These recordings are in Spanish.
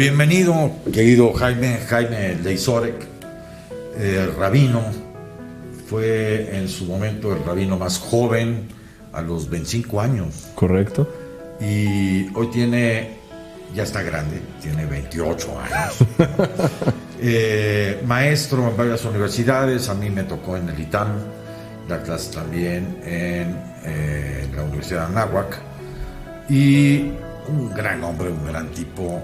bienvenido, querido Jaime Leizorek, rabino. Fue en su momento el rabino más joven, a los 25 años. Correcto. Y hoy ya está grande, tiene 28 años. Maestro en varias universidades, a mí me tocó en el ITAM, dar clases también en la Universidad de Anáhuac. Y un gran hombre, un gran tipo.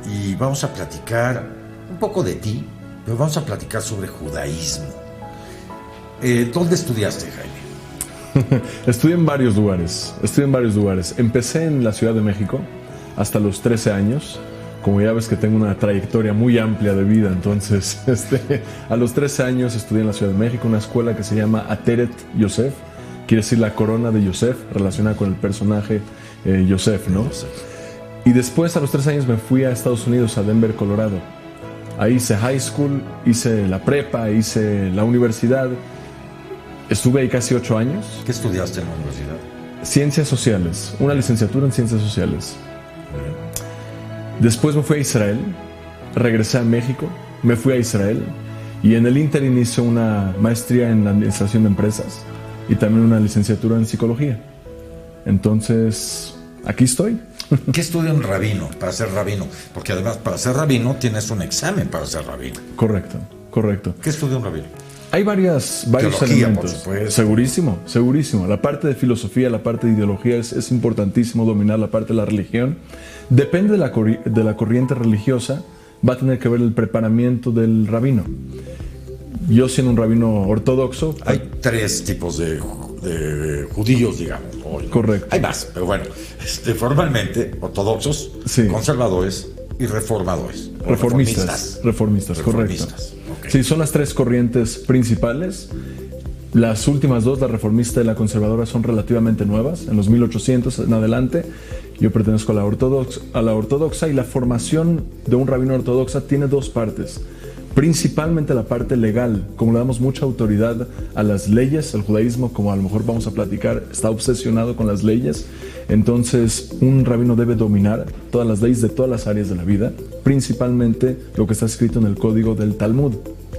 Y vamos a platicar un poco de ti, pero vamos a platicar sobre judaísmo. ¿Dónde estudiaste, Jaime? Estudié en varios lugares. Empecé en la Ciudad de México hasta los 13 años. Como ya ves que tengo una trayectoria muy amplia de vida, entonces a los 13 años estudié en la Ciudad de México, una escuela que se llama Ateret Yosef, quiere decir la corona de Yosef, relacionada con el personaje Yosef, ¿no? Y después a los 13 años me fui a Estados Unidos, a Denver, Colorado. Ahí hice high school, hice la prepa, hice la universidad. Estuve ahí casi 8 años. ¿Qué estudiaste en la universidad? Ciencias sociales, una licenciatura en ciencias sociales. Después me fui a Israel, regresé a México, me fui a Israel y en el ínterin hice una maestría en administración de empresas y también una licenciatura en psicología. Entonces, aquí estoy. ¿Qué estudia un rabino para ser rabino? Porque además para ser rabino tienes un examen para ser rabino. Correcto. ¿Qué estudia un rabino? Hay varios teología, elementos. por supuesto. Segurísimo. La parte de filosofía, la parte de ideología es importantísimo dominar la parte de la religión. Depende de la corriente religiosa, va a tener que ver el preparamiento del rabino. Yo siendo un rabino ortodoxo... Hay 3 tipos de judíos, digamos. Hoy. Correcto. Hay más, pero bueno, formalmente ortodoxos, sí, conservadores y reformadores. Reformistas, correcto. Okay. Sí, son las 3 corrientes principales. Las últimas 2, la reformista y la conservadora, son relativamente nuevas, en los 1800 en adelante. Yo pertenezco a la ortodoxa, y la formación de un rabino ortodoxa tiene 2 partes. Principalmente la parte legal, como le damos mucha autoridad a las leyes, el judaísmo, como a lo mejor vamos a platicar, está obsesionado con las leyes. Entonces, un rabino debe dominar todas las leyes de todas las áreas de la vida, principalmente lo que está escrito en el código del Talmud.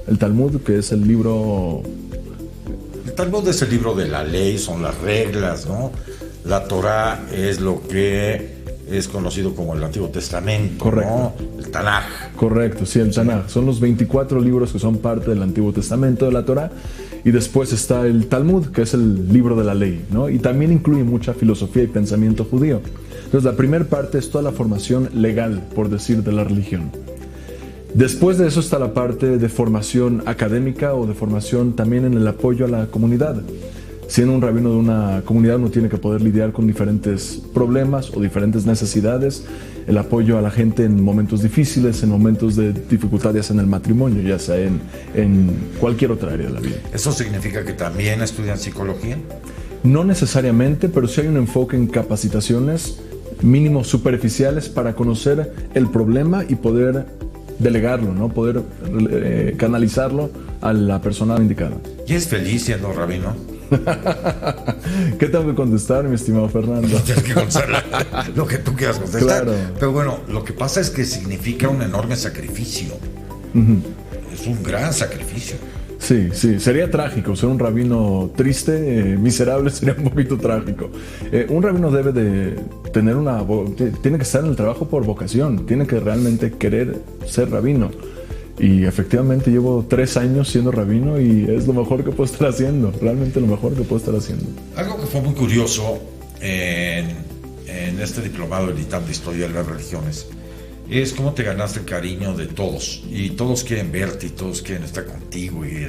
El Talmud, que es el libro... El Talmud es el libro de la ley, son las reglas, ¿no? La Torá es lo que es conocido como el Antiguo Testamento, correcto, ¿no? El Tanaj. Correcto, sí, el Tanaj. Son los 24 libros que son parte del Antiguo Testamento de la Torá. Y después está el Talmud, que es el libro de la ley, ¿no? Y también incluye mucha filosofía y pensamiento judío. Entonces, la primera parte es toda la formación legal, por decir, de la religión. Después de eso está la parte de formación académica o de formación también en el apoyo a la comunidad. Siendo un rabino de una comunidad, uno tiene que poder lidiar con diferentes problemas o diferentes necesidades, el apoyo a la gente en momentos difíciles, en momentos de dificultades en el matrimonio, ya sea en cualquier otra área de la vida. ¿Eso significa que también estudian psicología? No necesariamente, pero sí hay un enfoque en capacitaciones mínimo superficiales para conocer el problema y poder delegarlo, ¿no? Poder canalizarlo a la persona indicada. ¿Y es feliz siendo rabino? ¿Qué tengo que contestar, mi estimado Fernando? No tienes que contestar lo que tú quieras contestar. Claro. Pero bueno, lo que pasa es que significa un enorme sacrificio. Es un gran sacrificio. Sí, sería trágico. Ser un rabino triste, miserable, sería un poquito trágico. Un rabino debe de tener tiene que estar en el trabajo por vocación, tiene que realmente querer ser rabino. Y efectivamente llevo 3 años siendo rabino y es lo mejor que puedo estar haciendo, realmente lo mejor que puedo estar haciendo. Algo que fue muy curioso en este diplomado del ITAM de Historia de las Religiones es cómo te ganaste el cariño de todos, y todos quieren verte y todos quieren estar contigo, y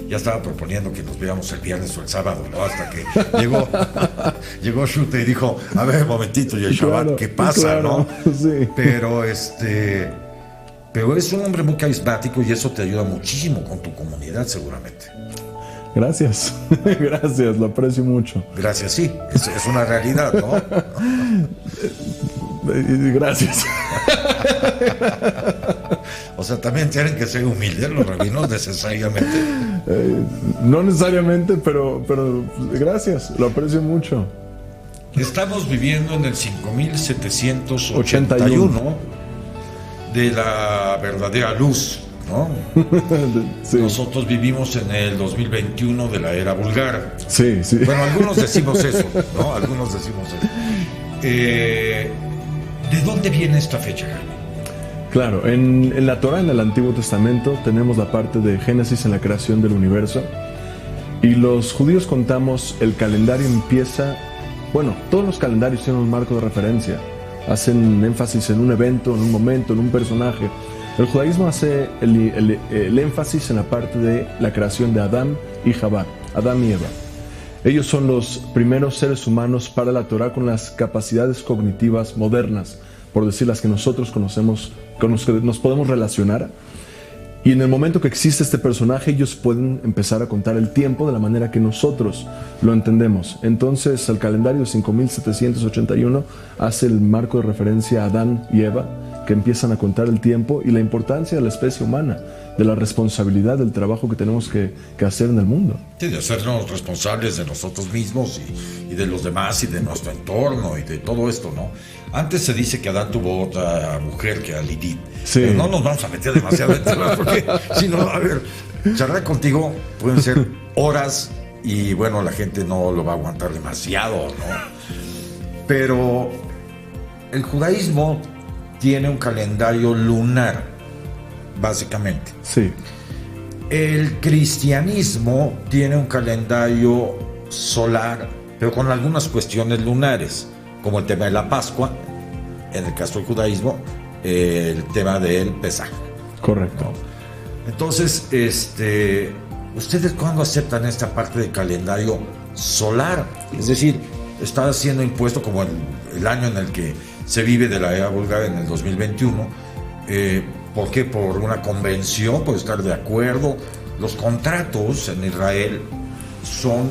ya estaba proponiendo que nos veamos el viernes o el sábado, ¿no? Hasta que llegó Shute y dijo, a ver, un momentito, y el Shabbat, claro, ¿qué pasa, claro, no? Sí. Pero eres un hombre muy carismático y eso te ayuda muchísimo con tu comunidad, seguramente. Gracias, lo aprecio mucho. Gracias, sí, es una realidad, ¿no? Gracias. O sea, también tienen que ser humildes los rabinos necesariamente. No necesariamente, pero gracias, lo aprecio mucho. Estamos viviendo en el 5781 de la verdadera luz, ¿no? Sí. Nosotros vivimos en el 2021 de la era vulgar. Sí, sí. Bueno, algunos decimos eso, ¿no? Algunos decimos eso. ¿De dónde viene esta fecha, Jaime? Claro, en la Torá, en el Antiguo Testamento, tenemos la parte de Génesis en la creación del universo. Y los judíos contamos, el calendario empieza... Bueno, todos los calendarios tienen un marco de referencia. Hacen énfasis en un evento, en un momento, en un personaje. El judaísmo hace el énfasis en la parte de la creación de Adán y Javá, Adán y Eva. Ellos son los primeros seres humanos para la Torá con las capacidades cognitivas modernas, por decir las que nosotros conocemos, con los que nos podemos relacionar. Y en el momento que existe este personaje, ellos pueden empezar a contar el tiempo de la manera que nosotros lo entendemos. Entonces, el calendario de 5781 hace el marco de referencia a Adán y Eva, que empiezan a contar el tiempo y la importancia de la especie humana, de la responsabilidad del trabajo que tenemos que hacer en el mundo. Sí, de hacernos responsables de nosotros mismos y de los demás y de nuestro entorno y de todo esto, ¿no? Antes se dice que Adán tuvo otra mujer que a Lidit. Sí. Pero no nos vamos a meter demasiado en temas porque si no, a ver, charlar contigo pueden ser horas y bueno, la gente no lo va a aguantar demasiado, ¿no? Pero el judaísmo tiene un calendario lunar, básicamente. Sí. El cristianismo tiene un calendario solar, pero con algunas cuestiones lunares, como el tema de la Pascua, en el caso del judaísmo, el tema del Pesaj. Correcto. ¿No? Entonces, ¿ustedes cuándo aceptan esta parte del calendario solar? Es decir, está siendo impuesto como el año en el que se vive de la era vulgar en el 2021. ¿Por qué? Por una convención, por estar de acuerdo. Los contratos en Israel son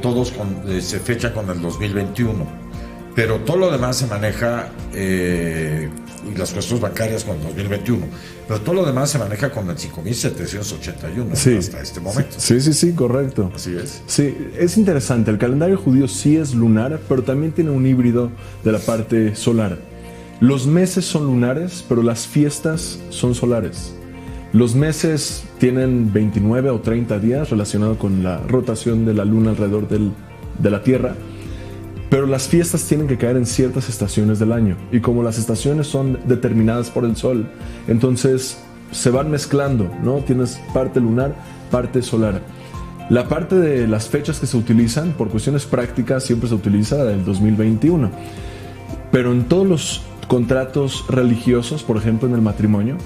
todos se fechan con el 2021. Pero todo lo demás se maneja, y las cuestiones bancarias con el 2021, pero todo lo demás se maneja con el 5781 sí, hasta este momento. Sí, correcto. Así es. Sí, es interesante. El calendario judío sí es lunar, pero también tiene un híbrido de la parte solar. Los meses son lunares, pero las fiestas son solares. Los meses tienen 29 o 30 días relacionado con la rotación de la luna alrededor de la Tierra. Pero las fiestas tienen que caer en ciertas estaciones del año. Y como las estaciones son determinadas por el sol, entonces se van mezclando, ¿no? Tienes parte lunar, parte solar. La parte de las fechas que se utilizan, por cuestiones prácticas, siempre se utiliza el 2021. Pero en todos los contratos religiosos, por ejemplo en el matrimonio,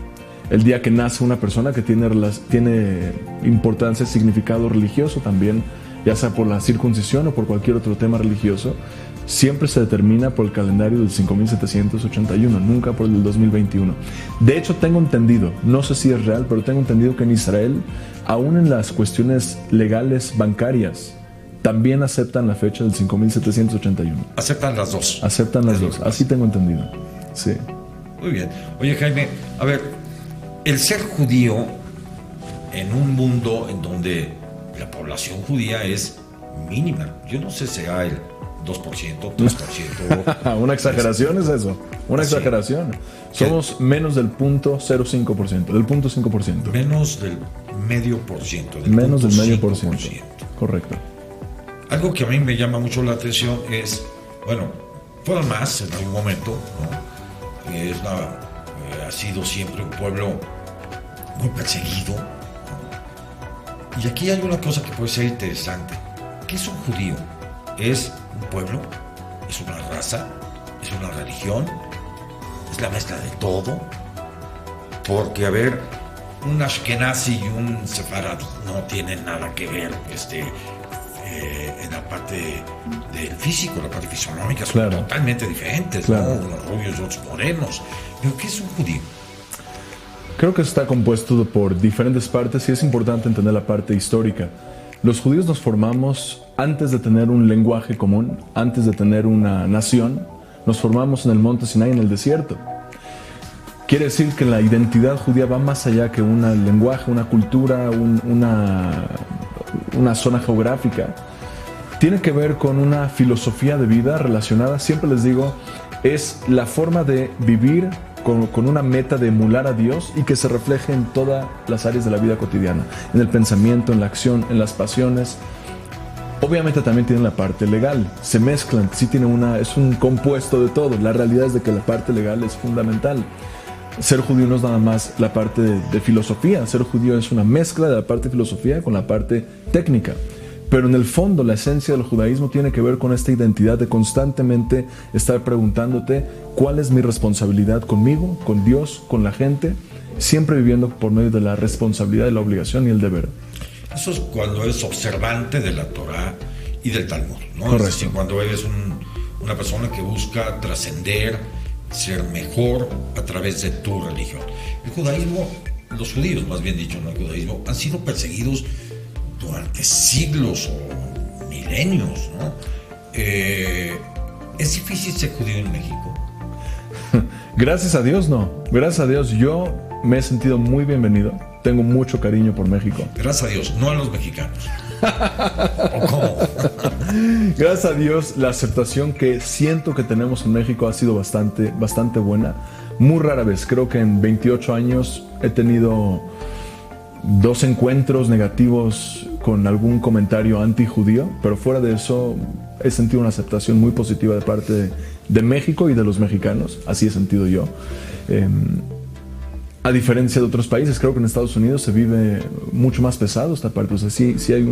el día que nace una persona que tiene importancia, significado religioso también, ya sea por la circuncisión o por cualquier otro tema religioso, siempre se determina por el calendario del 5781, nunca por el del 2021. De hecho, tengo entendido, no sé si es real, pero tengo entendido que en Israel, aún en las cuestiones legales bancarias, también aceptan la fecha del 5781. Aceptan las dos. Aceptan las dos, así tengo entendido. Sí. Muy bien. Oye, Jaime, a ver, el ser judío en un mundo en donde la población judía es mínima. Yo no sé si será el 2%, 3%. Una exageración es eso. Una exageración. Somos menos del 0.05%, del 0.5%. Menos del medio por ciento. Menos del medio por ciento. Correcto. Algo que a mí me llama mucho la atención es, bueno, fueron más en algún momento, ¿no? Ha sido siempre un pueblo muy perseguido. Y aquí hay una cosa que puede ser interesante. ¿Qué es un judío? ¿Es un pueblo? ¿Es una raza? ¿Es una religión? ¿Es la mezcla de todo? Porque, a ver, un ashkenazi y un sefaradí no tienen nada que ver en la parte del físico, la parte fisionómica, son totalmente diferentes, ¿no? Unos rubios y otros morenos. ¿Pero qué es un judío? Creo que está compuesto por diferentes partes y es importante entender la parte histórica. Los judíos nos formamos antes de tener un lenguaje común, antes de tener una nación, nos formamos en el monte Sinai, en el desierto. Quiere decir que la identidad judía va más allá que un lenguaje, una cultura, una zona geográfica. Tiene que ver con una filosofía de vida relacionada, siempre les digo, es la forma de vivir con una meta de emular a Dios y que se refleje en todas las áreas de la vida cotidiana, en el pensamiento, en la acción, en las pasiones. Obviamente también tiene la parte legal, se mezclan, sí es un compuesto de todo. La realidad es de que la parte legal es fundamental. Ser judío no es nada más la parte de filosofía, ser judío es una mezcla de la parte de filosofía con la parte técnica. Pero en el fondo la esencia del judaísmo tiene que ver con esta identidad de constantemente estar preguntándote cuál es mi responsabilidad conmigo, con Dios, con la gente, siempre viviendo por medio de la responsabilidad, de la obligación y el deber. Eso es cuando eres observante de la Torá y del Talmud, ¿no? Correcto. Es decir, cuando eres una persona que busca trascender, ser mejor a través de tu religión. El judaísmo, los judíos más bien dicho, no el judaísmo, han sido perseguidos durante siglos o milenios, ¿no? ¿Es difícil ser judío en México? Gracias a Dios no, gracias a Dios yo me he sentido muy bienvenido. Tengo mucho cariño por México. Gracias a Dios, no a los mexicanos. ¿O cómo? Gracias a Dios, la aceptación que siento que tenemos en México ha sido bastante buena. Muy rara vez, creo que en 28 años he tenido 2 encuentros negativos con algún comentario anti-judío, pero fuera de eso he sentido una aceptación muy positiva de parte de México y de los mexicanos. Así he sentido yo. A diferencia de otros países, creo que en Estados Unidos se vive mucho más pesado esta parte. O sea, sí hay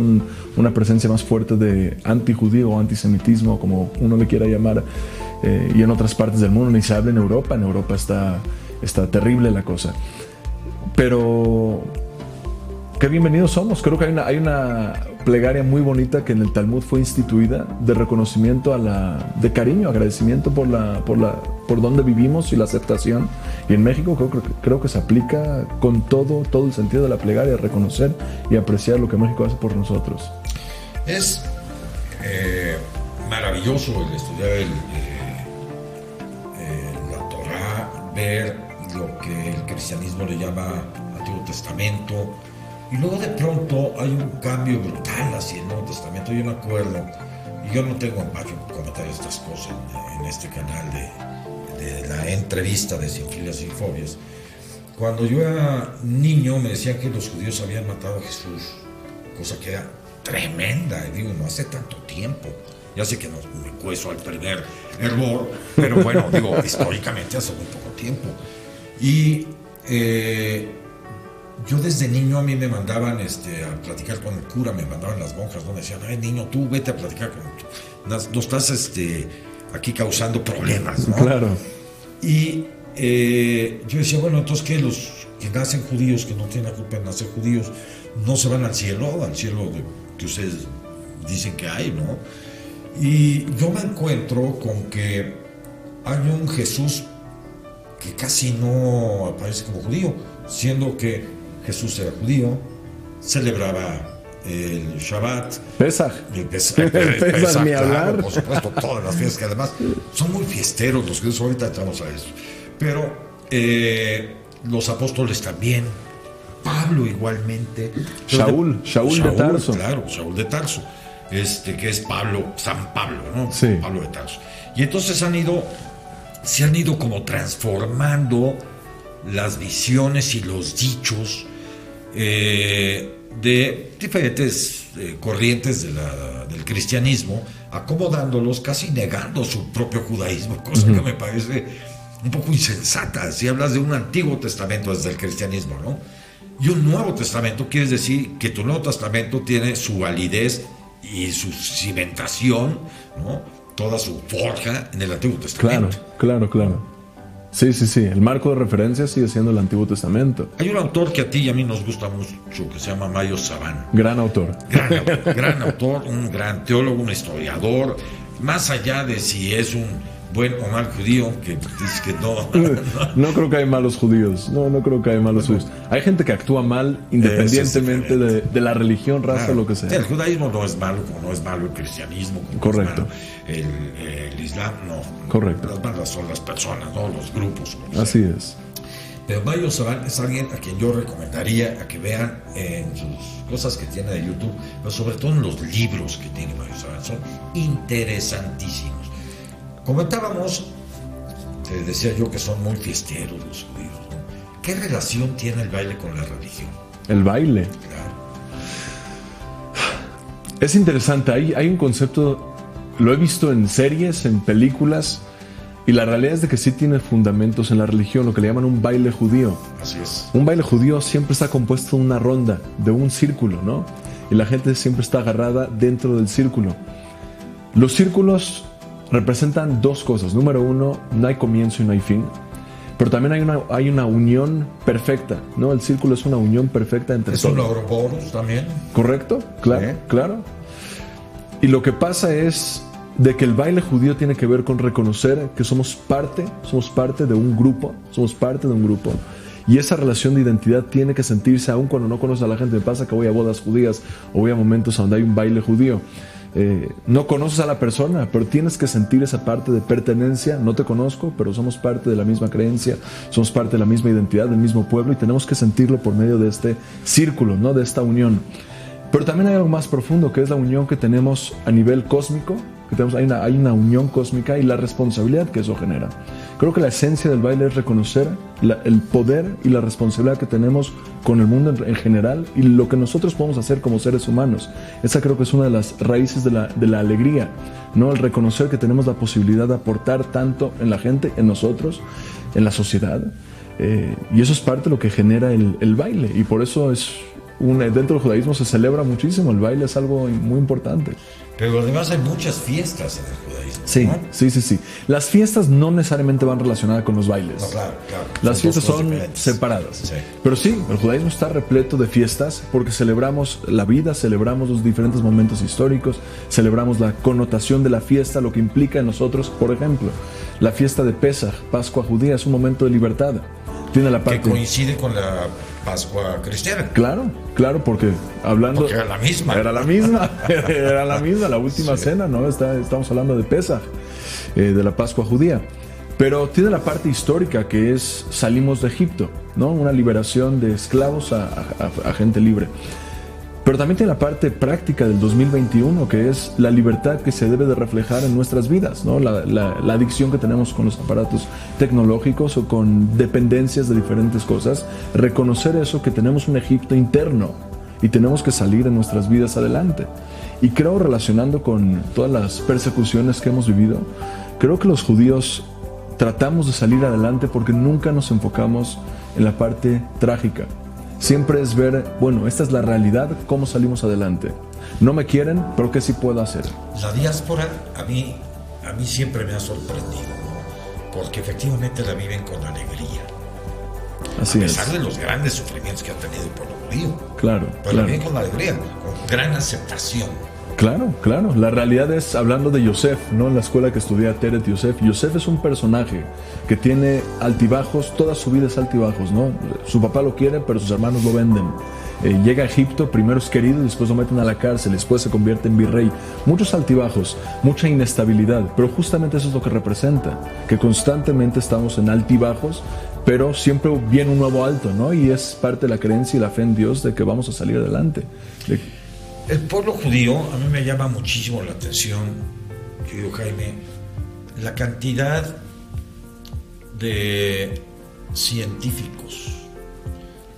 una presencia más fuerte de antijudío o antisemitismo, como uno le quiera llamar, y en otras partes del mundo ni se habla en Europa. En Europa está terrible la cosa. Pero qué bienvenidos somos. Creo que hay una plegaria muy bonita que en el Talmud fue instituida de reconocimiento de cariño, agradecimiento por donde vivimos y la aceptación. Y en México creo que se aplica con todo el sentido de la plegaria, reconocer y apreciar lo que México hace por nosotros. Es maravilloso el estudiar la Torá, ver lo que el cristianismo le llama Antiguo Testamento. Y luego de pronto hay un cambio brutal hacia el Nuevo Testamento. Yo me acuerdo, y yo no tengo empacho por comentar estas cosas en este canal de la entrevista de Sin Filias y Fobias. Cuando yo era niño me decían que los judíos habían matado a Jesús, cosa que era tremenda, y digo, no hace tanto tiempo. Ya sé que no me cueso al primer hervor, pero bueno, digo, históricamente hace muy poco tiempo. Y yo desde niño a mí me mandaban a platicar con el cura, me mandaban las monjas, ¿no? Me decían, niño, tú vete a platicar con... No estás aquí causando problemas, ¿no? Claro. Y yo decía, bueno, entonces que los que nacen judíos, que no tienen la culpa de nacer judíos, no se van al cielo que ustedes dicen que hay, ¿no? Y yo me encuentro con que hay un Jesús que casi no aparece como judío, siendo que Jesús era judío, celebraba el Shabbat, Pesaj, el Pesaj, ni hablar. Claro, por supuesto, todas las fiestas que además son muy fiesteros los judíos. Ahorita entramos a eso, pero los apóstoles también, Pablo igualmente, Shaul de Tarso, claro, Shaul de Tarso, que es San Pablo, ¿no? Sí. Pablo de Tarso. Y entonces se han ido como transformando las visiones y los dichos de diferentes corrientes del cristianismo, acomodándolos, casi negando su propio judaísmo, cosa que me parece un poco insensata. Si hablas de un Antiguo Testamento desde el cristianismo, ¿no? Y un Nuevo Testamento, quieres decir que tu Nuevo Testamento tiene su validez y su cimentación, ¿no? Toda su forja en el Antiguo Testamento. Claro. Sí. El marco de referencia sigue siendo el Antiguo Testamento. Hay un autor que a ti y a mí nos gusta mucho, que se llama Mayo Sabán. Gran autor, un gran teólogo, un historiador. Más allá de si es un buen o mal judío, que dice que no. No creo que hay malos judíos. No creo que hay malos judíos. Hay gente que actúa mal independientemente de la religión, raza o lo que sea. El judaísmo no es malo, como no es malo el cristianismo, como correcto. No es malo el islam, no. Correcto. Las malas son las personas, no los grupos. Así es. Pero Mayo Sabán es alguien a quien yo recomendaría a que vean en sus cosas que tiene de YouTube, pero sobre todo en los libros que tiene Mayo Sabán. Son interesantísimos. Comentábamos Te decía yo que son muy fiesteros los judíos, ¿no? ¿Qué relación tiene el baile con la religión? El baile. Claro. Es interesante, hay un concepto, lo he visto en series, en películas, y la realidad es de que sí tiene fundamentos en la religión, lo que le llaman un baile judío. Así es. Un baile judío siempre está compuesto de una ronda, de un círculo, ¿no? Y la gente siempre está agarrada dentro del círculo. Los círculos representan dos cosas. Número uno, no hay comienzo y no hay fin. Pero también hay una unión perfecta, ¿no? El círculo es una unión perfecta entre todos. ¿Es un Ouroboros también? ¿Correcto? Claro, ¿Sí? Claro. Y lo que pasa es de que el baile judío tiene que ver con reconocer que somos parte de un grupo, y esa relación de identidad tiene que sentirse aún cuando no conoces a la gente. Me pasa que voy a bodas judías o voy a momentos donde hay un baile judío. No conoces a la persona, pero tienes que sentir esa parte de pertenencia. No te conozco, pero somos parte de la misma creencia, somos parte de la misma identidad, del mismo pueblo, y tenemos que sentirlo por medio de este círculo, ¿no? De esta unión. Pero también hay algo más profundo, que es la unión que tenemos a nivel cósmico, hay una unión cósmica y la responsabilidad que eso genera. Creo que la esencia del baile es reconocer el poder y la responsabilidad que tenemos con el mundo en general y lo que nosotros podemos hacer como seres humanos. Esa creo que es una de las raíces de la alegría, ¿no? El reconocer que tenemos la posibilidad de aportar tanto en la gente, en nosotros, en la sociedad. Y eso es parte de lo que genera el baile, y por eso dentro del judaísmo se celebra muchísimo. El baile es algo muy importante. Pero además hay muchas fiestas en el judaísmo, Sí, ¿no? sí. Las fiestas no necesariamente van relacionadas con los bailes. No, claro. Las fiestas son diferentes. separadas. Sí. Pero sí, el judaísmo está repleto de fiestas porque celebramos la vida, celebramos los diferentes momentos históricos, celebramos la connotación de la fiesta, lo que implica en nosotros. Por ejemplo, la fiesta de Pesaj, Pascua judía, es un momento de libertad. Tiene la parte que coincide con la Pascua cristiana. Claro, porque hablando... Porque era la misma. Era la misma, la última cena, ¿no? Estamos hablando de Pesaj, de la Pascua judía. Pero tiene la parte histórica, que es salimos de Egipto, ¿no? Una liberación de esclavos a gente libre. Pero también tiene la parte práctica del 2021, que es la libertad que se debe de reflejar en nuestras vidas, ¿no? La adicción que tenemos con los aparatos tecnológicos o con dependencias de diferentes cosas. Reconocer eso, que tenemos un Egipto interno y tenemos que salir en nuestras vidas adelante. Y creo, relacionando con todas las persecuciones que hemos vivido, creo que los judíos tratamos de salir adelante porque nunca nos enfocamos en la parte trágica. Siempre es ver, bueno, esta es la realidad, ¿cómo salimos adelante? No me quieren, pero ¿qué sí puedo hacer? La diáspora a mí siempre me ha sorprendido, ¿no? Porque efectivamente la viven con alegría. Así es. A pesar de los grandes sufrimientos que ha tenido el pueblo judío. Claro. Pero la viven con alegría, con gran aceptación. Claro. La realidad es, hablando de Yosef, ¿no? En la escuela que estudié Teret Yosef es un personaje que tiene altibajos, toda su vida es altibajos, ¿no? Su papá lo quiere, pero sus hermanos lo venden. Llega a Egipto, primero es querido, después lo meten a la cárcel, después se convierte en virrey. Muchos altibajos, mucha inestabilidad, pero justamente eso es lo que representa, que constantemente estamos en altibajos, pero siempre viene un nuevo alto, ¿no? Y es parte de la creencia y la fe en Dios de que vamos a salir adelante. El pueblo judío, a mí me llama muchísimo la atención, querido Jaime, la cantidad de científicos,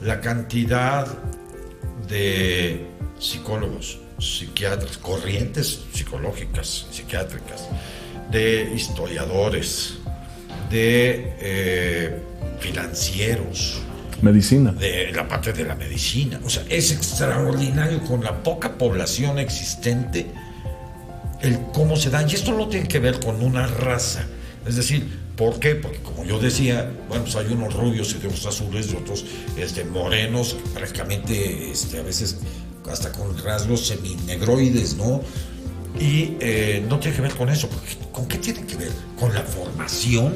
la cantidad de psicólogos, psiquiatras, corrientes psicológicas, psiquiátricas, de historiadores, de financieros, medicina, de la parte de la medicina. O sea, es extraordinario con la poca población existente el cómo se dan. Y esto no tiene que ver con una raza. Es decir, ¿por qué? Porque como yo decía, bueno, pues hay unos rubios y de otros azules y otros morenos, prácticamente a veces hasta con rasgos seminegroides, ¿no? Y no tiene que ver con eso. ¿Con qué tiene que ver? ¿Con la formación?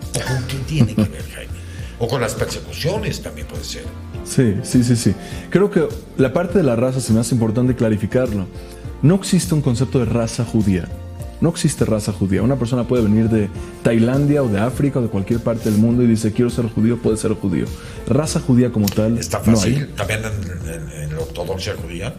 ¿O con qué tiene que ver, Jaime? O con las persecuciones también puede ser. Sí. Creo que la parte de la raza se me hace importante clarificarlo. No existe un concepto de raza judía. No existe raza judía. Una persona puede venir de Tailandia o de África o de cualquier parte del mundo y dice, quiero ser judío, puede ser judío. Raza judía como tal, está fácil. No hay. También en la ortodoxia judía.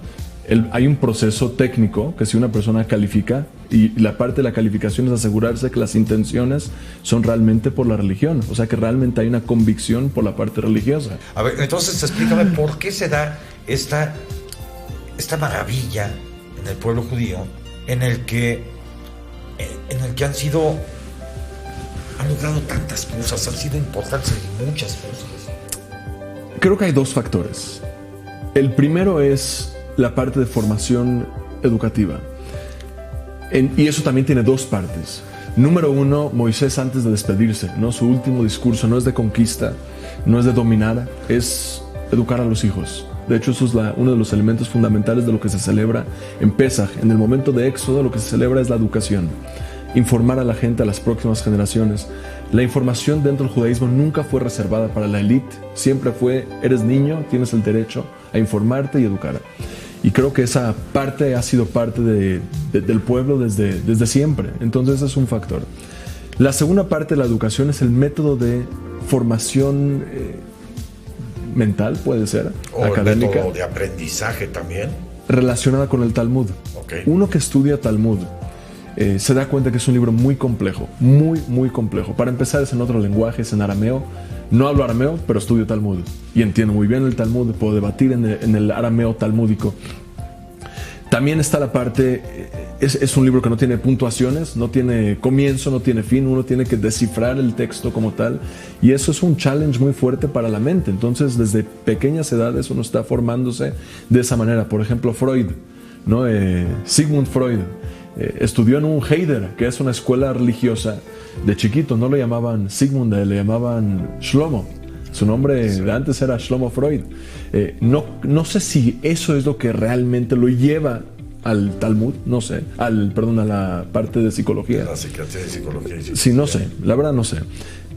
Hay un proceso técnico que si una persona califica, y la parte de la calificación es asegurarse que las intenciones son realmente por la religión, o sea que realmente hay una convicción por la parte religiosa. A ver, entonces explícame por qué se da esta maravilla en el pueblo judío en el que han logrado tantas cosas, han sido importantes en muchas cosas. Creo que hay dos factores. El primero es la parte de formación educativa. Y eso también tiene dos partes. Número uno, Moisés antes de despedirse, ¿no? Su último discurso no es de conquista, no es de dominar, es educar a los hijos. De hecho, eso es uno de los elementos fundamentales de lo que se celebra en Pesaj. En el momento de Éxodo, lo que se celebra es la educación. Informar a la gente, a las próximas generaciones. La información dentro del judaísmo nunca fue reservada para la élite. Siempre fue, eres niño, tienes el derecho a informarte y educar. Y creo que esa parte ha sido parte del pueblo desde siempre. Entonces, ese es un factor. La segunda parte de la educación es el método de formación mental, puede ser, o académica. El método de aprendizaje también. Relacionada con el Talmud. Okay. Uno que estudia Talmud se da cuenta que es un libro muy complejo, muy complejo. Para empezar, es en otro lenguaje, es en arameo. No hablo arameo, pero estudio Talmud y entiendo muy bien el Talmud, puedo debatir en el arameo talmúdico. También está la parte, es un libro que no tiene puntuaciones, no tiene comienzo, no tiene fin, uno tiene que descifrar el texto como tal, y eso es un challenge muy fuerte para la mente. Entonces, desde pequeñas edades uno está formándose de esa manera. Por ejemplo, Freud, ¿no? Sigmund Freud estudió en un Heider, que es una escuela religiosa. De chiquito no lo llamaban Sigmund, le llamaban Shlomo. Su nombre de antes era Shlomo Freud. No sé si eso es lo que realmente lo lleva al Talmud, no sé, a la parte de psicología. La psiquiatría de psicología. Sí, no sé, la verdad no sé.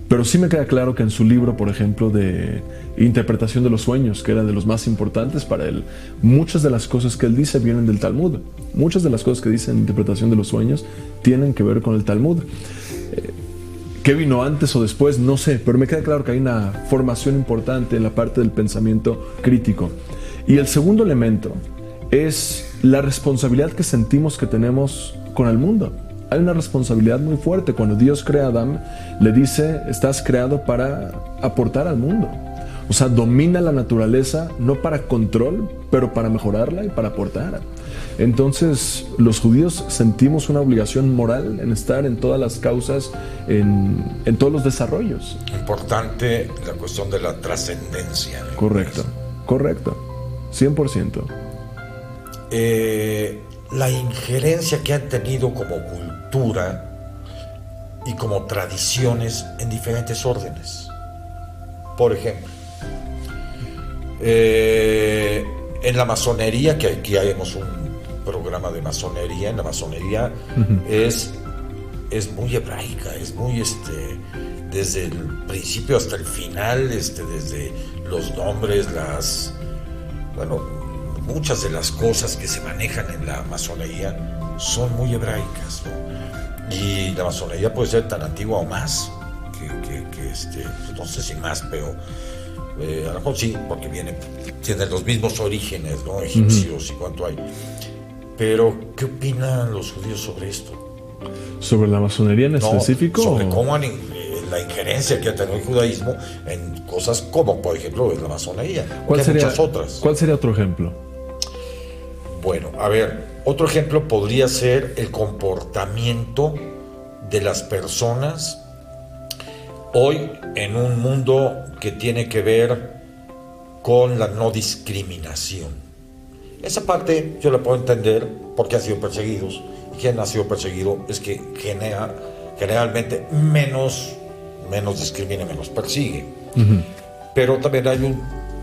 Pero sí me queda claro que en su libro, por ejemplo, de interpretación de los sueños, que era de los más importantes para él, muchas de las cosas que él dice vienen del Talmud. Muchas de las cosas que dice en interpretación de los sueños tienen que ver con el Talmud. ¿Qué vino antes o después? No sé, pero me queda claro que hay una formación importante en la parte del pensamiento crítico. Y el segundo elemento es la responsabilidad que sentimos que tenemos con el mundo. Hay una responsabilidad muy fuerte. Cuando Dios crea a Adán, le dice, estás creado para aportar al mundo. O sea, domina la naturaleza, no para control, pero para mejorarla y para aportar. Entonces, los judíos sentimos una obligación moral en estar en todas las causas, en todos los desarrollos. Importante la cuestión de la trascendencia. Correcto, 100%. La injerencia que han tenido como cultura y como tradiciones en diferentes órdenes. Por ejemplo, en la masonería, que aquí haremos un programa de masonería, en la masonería es muy hebraica, es muy desde el principio hasta el final, desde los nombres, muchas de las cosas que se manejan en la masonería son muy hebraicas, ¿no? Y la masonería puede ser tan antigua o más no sé si más, pero a lo mejor sí, porque tiene los mismos orígenes, ¿no? Egipcios y cuánto hay. Pero, ¿qué opinan los judíos sobre esto? ¿Sobre la masonería en específico? Sobre cómo la injerencia que ha tenido el judaísmo en cosas como, por ejemplo, la masonería. Muchas otras. ¿Cuál sería otro ejemplo? Bueno, a ver, otro ejemplo podría ser el comportamiento de las personas hoy en un mundo que tiene que ver con la no discriminación. Esa parte yo la puedo entender porque han sido perseguidos, y quien ha sido perseguido es que generalmente menos discrimina, menos persigue. Pero también hay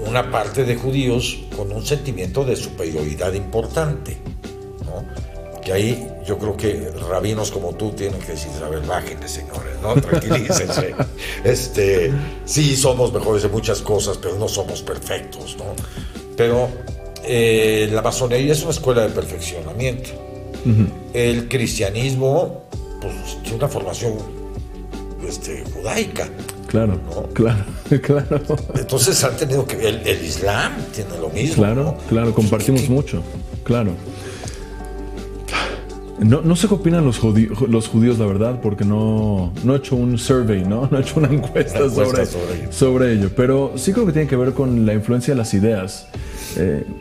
una parte de judíos con un sentimiento de superioridad importante, ¿no? Que ahí yo creo que rabinos como tú tienen que decir, a ver, bájenle, señores, ¿no? Tranquilícense. Sí, somos mejores en muchas cosas, pero no somos perfectos, ¿no? Pero la masonería es una escuela de perfeccionamiento. El cristianismo, pues, tiene una formación judaica. Claro, ¿no? Claro. Entonces han tenido que... El Islam tiene lo mismo. Claro, ¿no? claro, compartimos mucho. claro. No sé qué opinan los judíos, la verdad, porque no he hecho un survey, no he hecho una encuesta sobre ello. Pero sí creo que tiene que ver con la influencia de las ideas.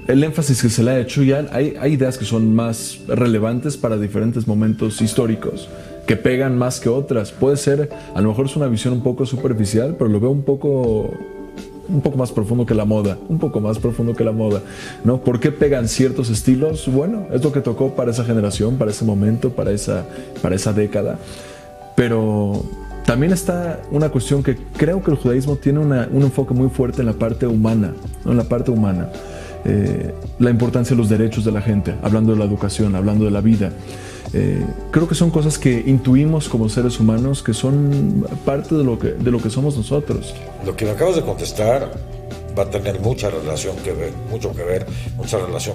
El énfasis que se le ha hecho, ya hay ideas que son más relevantes para diferentes momentos históricos, que pegan más que otras. Puede ser, a lo mejor es una visión un poco superficial, pero lo veo un poco más profundo que la moda, ¿no? ¿Por qué pegan ciertos estilos? Bueno, es lo que tocó para esa generación, para ese momento, para esa década. Pero también está una cuestión que creo que el judaísmo tiene un enfoque muy fuerte en la parte humana, ¿no? En la parte humana. La importancia de los derechos de la gente, hablando de la educación, hablando de la vida. Creo que son cosas que intuimos como seres humanos, que son parte de lo que somos nosotros. Lo que me acabas de contestar va a tener mucha relación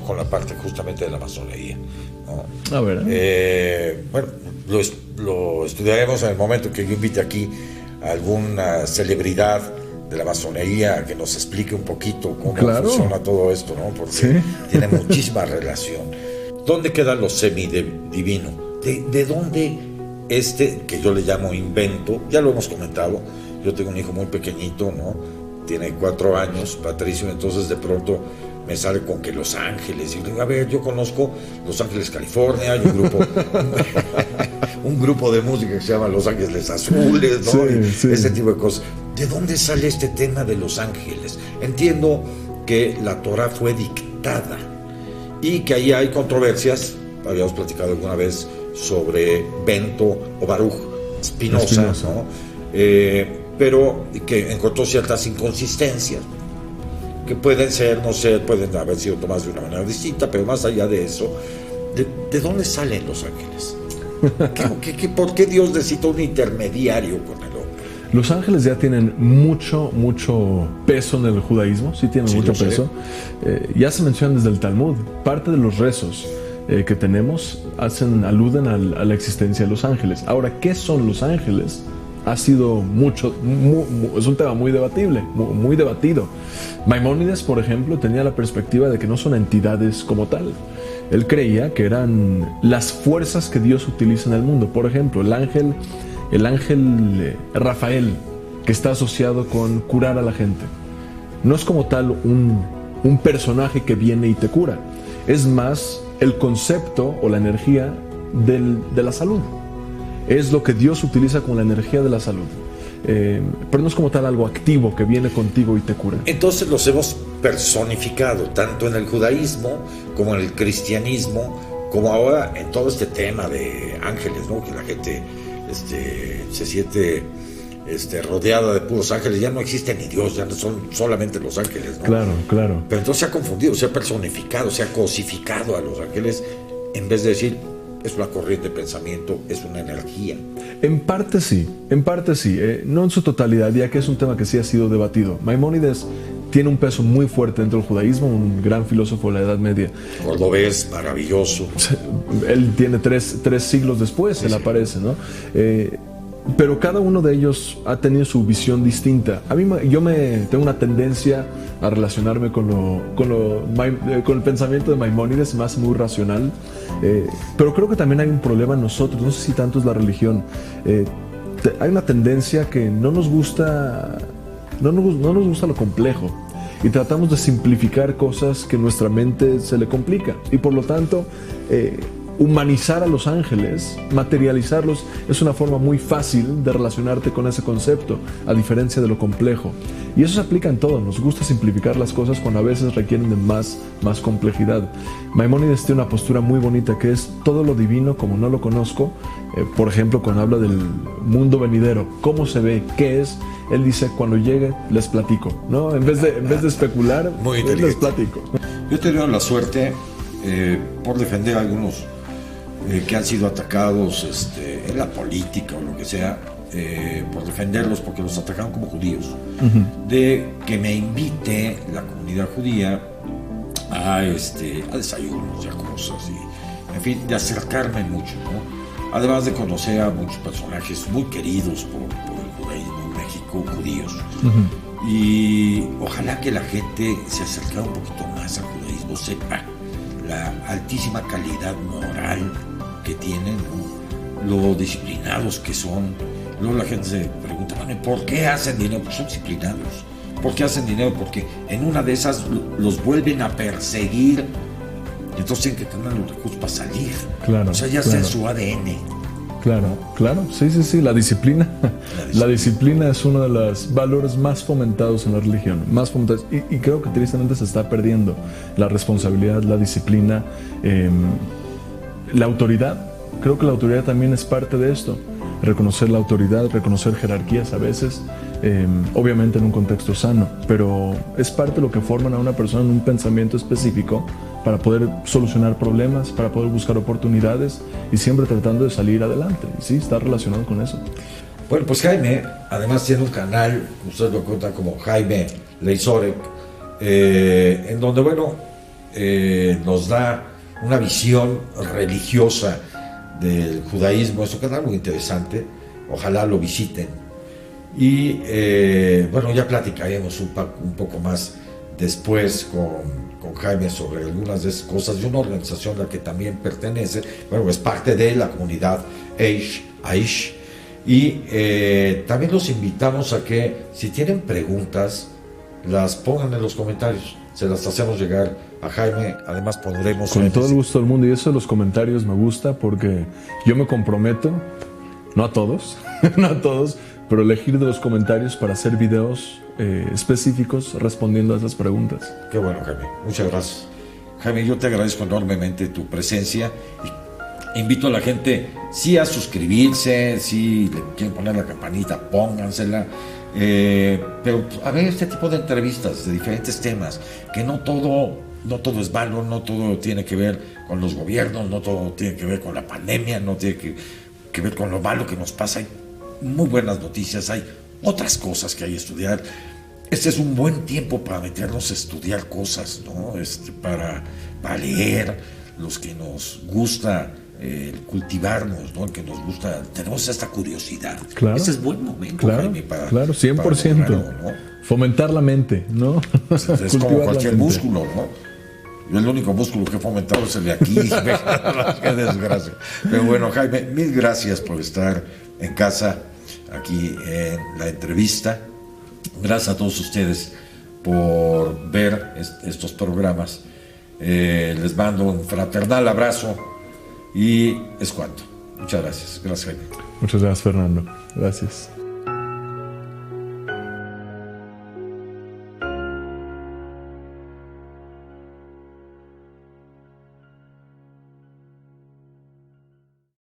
con la parte justamente de la masonería, ¿no? A ver. Bueno, lo estudiaremos en el momento que yo invite aquí a alguna celebridad de la masonería que nos explique un poquito cómo funciona todo esto, ¿no? Porque tiene muchísima relación. ¿Dónde queda lo semidivino? ¿De dónde que yo le llamo invento? Ya lo hemos comentado. Yo tengo un hijo muy pequeñito, ¿no? Tiene 4 años, Patricio, entonces de pronto me sale con que Los Ángeles. Y le digo, a ver, yo conozco Los Ángeles, California, hay un grupo de música que se llama Los Ángeles Azules, ¿no? Ese tipo de cosas. ¿De dónde sale este tema de Los Ángeles? Entiendo que la Torah fue dictada y que ahí hay controversias. Habíamos platicado alguna vez sobre Bento o Baruch Spinoza, ¿no? Pero que encontró ciertas inconsistencias que pueden ser, no sé, pueden haber sido tomadas de una manera distinta, pero más allá de eso, ¿de dónde salen Los Ángeles? ¿Por qué Dios necesita un intermediario con el hombre? Los ángeles ya tienen mucho peso en el judaísmo, sí tienen mucho peso. Ya se mencionan desde el Talmud. Parte de los rezos que tenemos aluden a la existencia de los ángeles. Ahora, ¿qué son los ángeles? Ha sido es un tema muy debatible, muy debatido. Maimónides, por ejemplo, tenía la perspectiva de que no son entidades como tal. Él creía que eran las fuerzas que Dios utiliza en el mundo. Por ejemplo, el ángel Rafael, que está asociado con curar a la gente, no es como tal un personaje que viene y te cura. Es más el concepto o la energía de la salud. Es lo que Dios utiliza con la energía de la salud. Pero no es como tal algo activo que viene contigo y te cura. Entonces los hemos personificado tanto en el judaísmo como en el cristianismo, como ahora en todo este tema de ángeles, ¿no? Que la gente se siente rodeada de puros ángeles. Ya no existe ni Dios, ya no son solamente los ángeles, ¿no? Claro. Pero entonces se ha confundido, se ha personificado, se ha cosificado a los ángeles, en vez de decir es una corriente de pensamiento, es una energía. En parte sí, no en su totalidad, ya que es un tema que sí ha sido debatido. Maimónides tiene un peso muy fuerte dentro del judaísmo, un gran filósofo de la Edad Media. Cordobés, maravilloso. Él tiene tres siglos después, él aparece, ¿no? Pero cada uno de ellos ha tenido su visión distinta. Yo tengo una tendencia a relacionarme con el pensamiento de Maimónides, más muy racional. Pero creo que también hay un problema en nosotros, no sé si tanto es la religión. Hay una tendencia que no nos gusta lo complejo y tratamos de simplificar cosas que nuestra mente se le complica, y por lo tanto humanizar a los ángeles, materializarlos, es una forma muy fácil de relacionarte con ese concepto, a diferencia de lo complejo. Y eso se aplica en todo. Nos gusta simplificar las cosas cuando a veces requieren de más complejidad. Maimónides tiene una postura muy bonita que es todo lo divino como no lo conozco. Por ejemplo, cuando habla del mundo venidero, cómo se ve, qué es, él dice, cuando llegue les platico, ¿no? En vez de especular, les platico. Yo he tenido la suerte por defender a algunos que han sido atacados en la política o lo que sea, por defenderlos porque los atacaron como judíos, de que me invite la comunidad judía a desayunos y a cosas, y en fin, de acercarme mucho, ¿no? Además de conocer a muchos personajes muy queridos por el judaísmo en México, judíos. Y ojalá que la gente se acercara un poquito más al judaísmo, sepa la altísima calidad moral que tienen, ¿no? Lo disciplinados que son. Luego la gente se pregunta, bueno, ¿por qué hacen dinero? Pues son disciplinados. ¿Por qué hacen dinero? Porque en una de esas los vuelven a perseguir. Entonces tienen que tener los recursos para salir. Claro, o sea, ya sea en su ADN. Claro, sí, la disciplina. La disciplina es uno de los valores más fomentados en la religión, más fomentados, y creo que tristemente se está perdiendo la responsabilidad, la disciplina, la autoridad. Creo que la autoridad también es parte de esto, reconocer la autoridad, reconocer jerarquías a veces, obviamente en un contexto sano, pero es parte de lo que forman a una persona en un pensamiento específico para poder solucionar problemas, para poder buscar oportunidades y siempre tratando de salir adelante. Y sí, está relacionado con eso. Bueno, pues Jaime, además tiene un canal, ustedes lo cuentan como Jaime Leizorek, en donde, bueno, nos da una visión religiosa del judaísmo. Es un canal muy interesante, ojalá lo visiten. Y, bueno, ya platicaremos un poco más después con Jaime sobre algunas de esas cosas, de una organización a la que también pertenece, bueno, es parte de la comunidad Aish, y también los invitamos a que si tienen preguntas las pongan en los comentarios, se las hacemos llegar a Jaime, además pondremos con todo el gusto del mundo, y eso de los comentarios me gusta porque yo me comprometo, no a todos, pero elegir de los comentarios para hacer videos específicos respondiendo a esas preguntas. Qué bueno, Jaime, muchas gracias. Jaime, yo te agradezco enormemente tu presencia y invito a la gente sí a suscribirse, si le quieren poner la campanita, póngansela, pero a ver este tipo de entrevistas de diferentes temas, que no todo es malo, no todo tiene que ver con los gobiernos, no todo tiene que ver con la pandemia, no tiene que ver con lo malo que nos pasa. Hay muy buenas noticias, hay otras cosas que hay que estudiar. Este es un buen tiempo para meternos a estudiar cosas, ¿no? Para leer, los que nos gusta cultivarnos, ¿no? El que nos gusta, tenemos esta curiosidad. Claro. Ese es buen momento, Jaime, para 100%. Para lograrlo, ¿no? Fomentar la mente, ¿no? Es como cualquier músculo, ¿no? Yo el único músculo que he fomentado es el de aquí. Qué desgracia. Pero bueno, Jaime, mil gracias por estar en casa, aquí en la entrevista. Gracias a todos ustedes por ver estos programas. Les mando un fraternal abrazo y es cuanto. Muchas gracias. Gracias, Jaime. Muchas gracias, Fernando. Gracias.